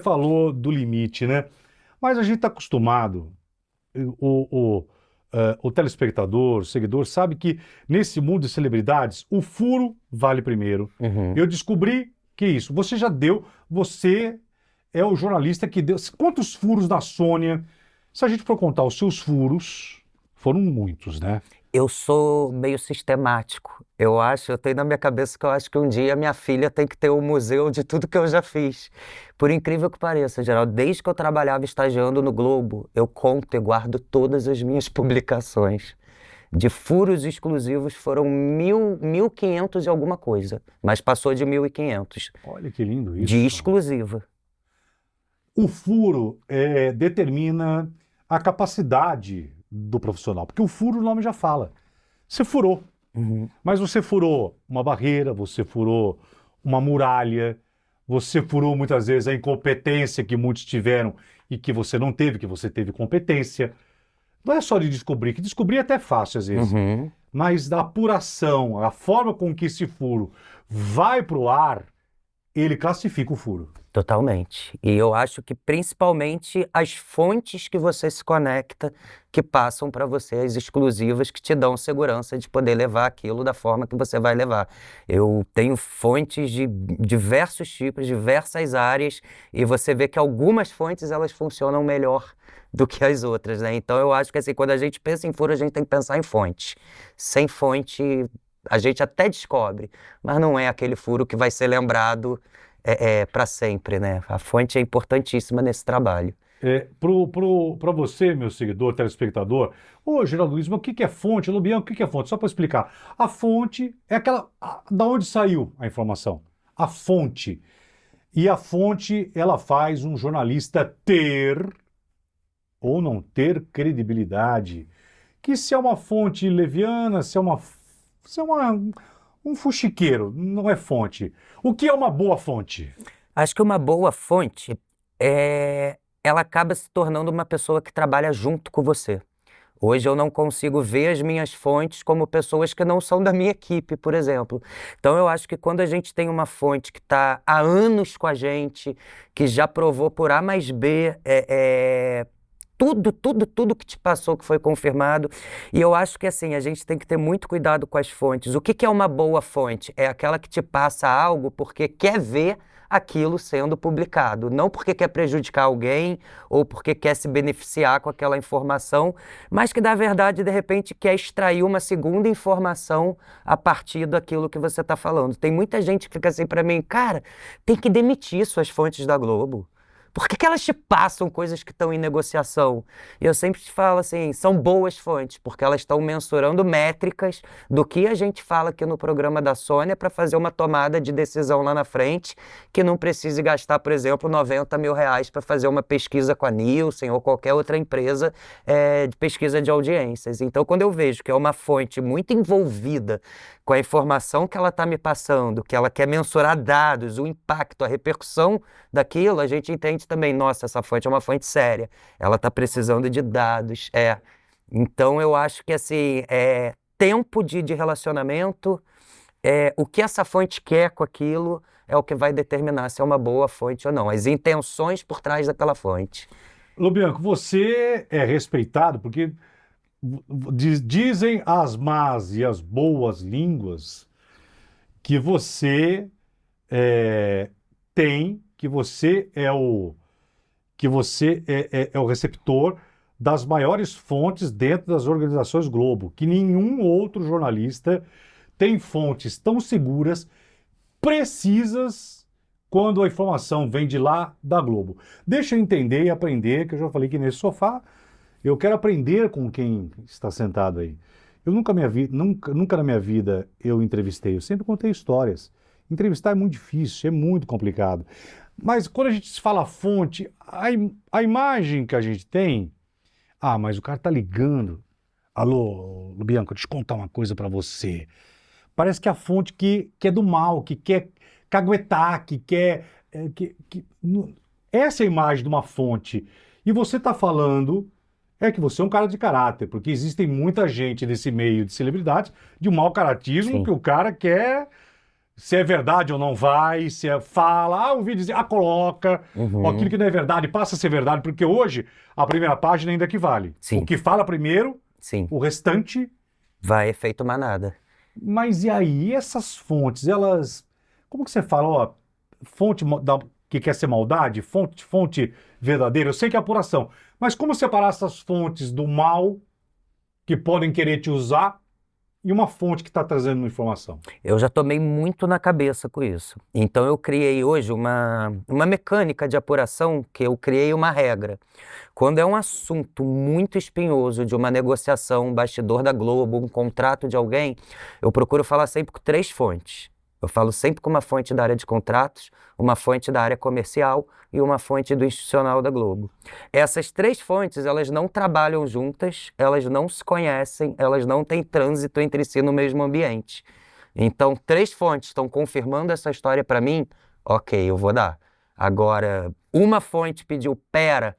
falou do limite, né? Mas a gente está acostumado, o telespectador, o seguidor, sabe que nesse mundo de celebridades, o furo vale primeiro. Uhum. Eu descobri que isso. Você é o jornalista que deu. Quantos furos da Sônia? Se a gente for contar os seus furos, foram muitos, né? Eu sou meio sistemático. Eu tenho na minha cabeça que eu acho que um dia minha filha tem que ter um museu de tudo que eu já fiz. Por incrível que pareça, Geraldo, desde que eu trabalhava estagiando no Globo, eu conto e guardo todas as minhas publicações. De furos exclusivos foram 1.500 e alguma coisa, mas passou de 1.500 Olha que lindo de isso. exclusiva. O furo determina a capacidade do profissional, porque o furo, o nome já fala. Você furou, Uhum. mas você furou uma barreira, você furou uma muralha, você furou muitas vezes a incompetência que muitos tiveram e que você não teve, que você teve competência. Não é só de descobrir, que descobrir é até fácil às vezes, Uhum. mas da apuração, a forma com que esse furo vai para o ar, ele classifica o furo. Totalmente. E eu acho que principalmente as fontes que você se conecta, que passam para você as exclusivas que te dão segurança de poder levar aquilo da forma que você vai levar. Eu tenho fontes de diversos tipos, diversas áreas, e você vê que algumas fontes elas funcionam melhor do que as outras, né? Então eu acho que assim, quando a gente pensa em furo, a gente tem que pensar em fonte. Sem fonte, a gente até descobre, mas não é aquele furo que vai ser lembrado para sempre, né? A fonte é importantíssima nesse trabalho. Para você, meu seguidor, telespectador, ô Geraldo Luiz, mas o que que é fonte? Lubião, o que que é fonte? Só para explicar. A fonte é da onde saiu a informação. A fonte. E a fonte, ela faz um jornalista ter ou não ter credibilidade. Que se é uma fonte leviana, se é um fuxiqueiro, não é fonte. O que é uma boa fonte? Acho que uma boa fonte ela acaba se tornando uma pessoa que trabalha junto com você. Hoje eu não consigo ver as minhas fontes como pessoas que não são da minha equipe, por exemplo. Então eu acho que quando a gente tem uma fonte que está há anos com a gente, que já provou por A mais B, tudo que te passou que foi confirmado. E eu acho que assim, a gente tem que ter muito cuidado com as fontes. O que que é uma boa fonte? É aquela que te passa algo porque quer ver aquilo sendo publicado, não porque quer prejudicar alguém ou porque quer se beneficiar com aquela informação, mas que na verdade de repente quer extrair uma segunda informação a partir daquilo que você está falando. Tem muita gente que fica assim para mim, cara, tem que demitir suas fontes da Globo. Por que que elas te passam coisas que estão em negociação? E eu sempre te falo assim, são boas fontes, porque elas estão mensurando métricas do que a gente fala aqui no programa da Sônia para fazer uma tomada de decisão lá na frente, que não precise gastar, por exemplo, R$ 90 mil para fazer uma pesquisa com a Nielsen ou qualquer outra empresa de pesquisa de audiências. Então, quando eu vejo que é uma fonte muito envolvida com a informação que ela está me passando, que ela quer mensurar dados, o impacto, a repercussão daquilo, a gente entende também, nossa, essa fonte é uma fonte séria, ela está precisando de dados, Então, eu acho que, assim, tempo de relacionamento, o que essa fonte quer com aquilo é o que vai determinar se é uma boa fonte ou não, as intenções por trás daquela fonte. Lobianco, você é respeitado porque dizem as más e as boas línguas que você é, que você é o receptor das maiores fontes dentro das organizações Globo, que nenhum outro jornalista tem fontes tão seguras, precisas, quando a informação vem de lá da Globo. Deixa eu entender e aprender, que eu já falei que nesse sofá eu quero aprender com quem está sentado aí. Eu nunca na minha vida eu entrevistei, eu sempre contei histórias. Entrevistar é muito difícil, é muito complicado. Mas quando a gente se fala fonte, a imagem que a gente tem, mas o cara tá ligando. Alô, Bianca, deixa eu contar uma coisa para você. Parece que é a fonte que é do mal, que quer caguetar, que quer. Essa é a imagem de uma fonte. E você está falando que você é um cara de caráter, porque existem muita gente nesse meio de celebridades de um mau caratismo que Sim. o cara quer se é verdade ou não vai, se é fala, o vídeo diz, coloca, aquilo que não é verdade passa a ser verdade, porque hoje a primeira página ainda que vale. Sim. O que fala primeiro, Sim. o restante... Vai efeito manada. Mas e aí, essas fontes, elas... Como que você fala, ó, fonte que quer ser maldade, fonte verdadeira, eu sei que é apuração, mas como separar essas fontes do mal que podem querer te usar e uma fonte que está trazendo uma informação? Eu já tomei muito na cabeça com isso. Então eu criei hoje uma mecânica de apuração, que eu criei uma regra. Quando é um assunto muito espinhoso de uma negociação, um bastidor da Globo, um contrato de alguém, eu procuro falar sempre com 3 fontes. Eu falo sempre com uma fonte da área de contratos, uma fonte da área comercial e uma fonte do institucional da Globo. Essas 3 fontes, elas não trabalham juntas, elas não se conhecem, elas não têm trânsito entre si no mesmo ambiente. Então, 3 fontes estão confirmando essa história para mim, ok, eu vou dar. Agora, uma fonte pediu, pera,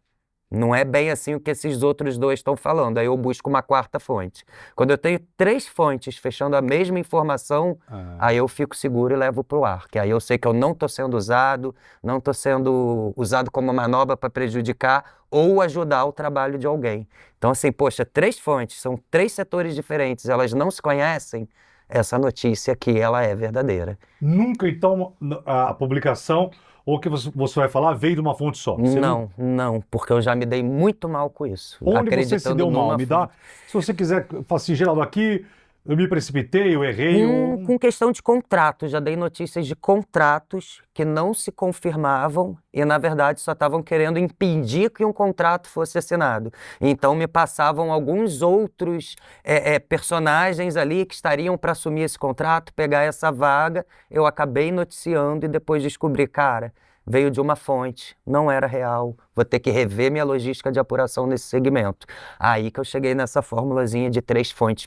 não é bem assim o que esses outros 2 estão falando, aí eu busco uma 4ª fonte. Quando eu tenho 3 fontes fechando a mesma informação, aí eu fico seguro e levo para o ar, que aí eu sei que eu não estou sendo usado, não estou sendo usado como manobra para prejudicar ou ajudar o trabalho de alguém. Então assim, poxa, 3 fontes, são 3 setores diferentes, elas não se conhecem, essa notícia aqui, ela é verdadeira. Nunca, então, a publicação ou o que você vai falar veio de uma fonte só? Não, porque eu já me dei muito mal com isso. Onde você se deu mal? Me dá, se você quiser, fala assim, Geraldo, aqui eu me precipitei, eu errei. Com questão de contratos, já dei notícias de contratos que não se confirmavam e, na verdade, só estavam querendo impedir que um contrato fosse assinado. Então, me passavam alguns outros personagens ali que estariam para assumir esse contrato, pegar essa vaga. Eu acabei noticiando e depois descobri, cara, veio de uma fonte, não era real, vou ter que rever minha logística de apuração nesse segmento. Aí que eu cheguei nessa formulazinha de 3 fontes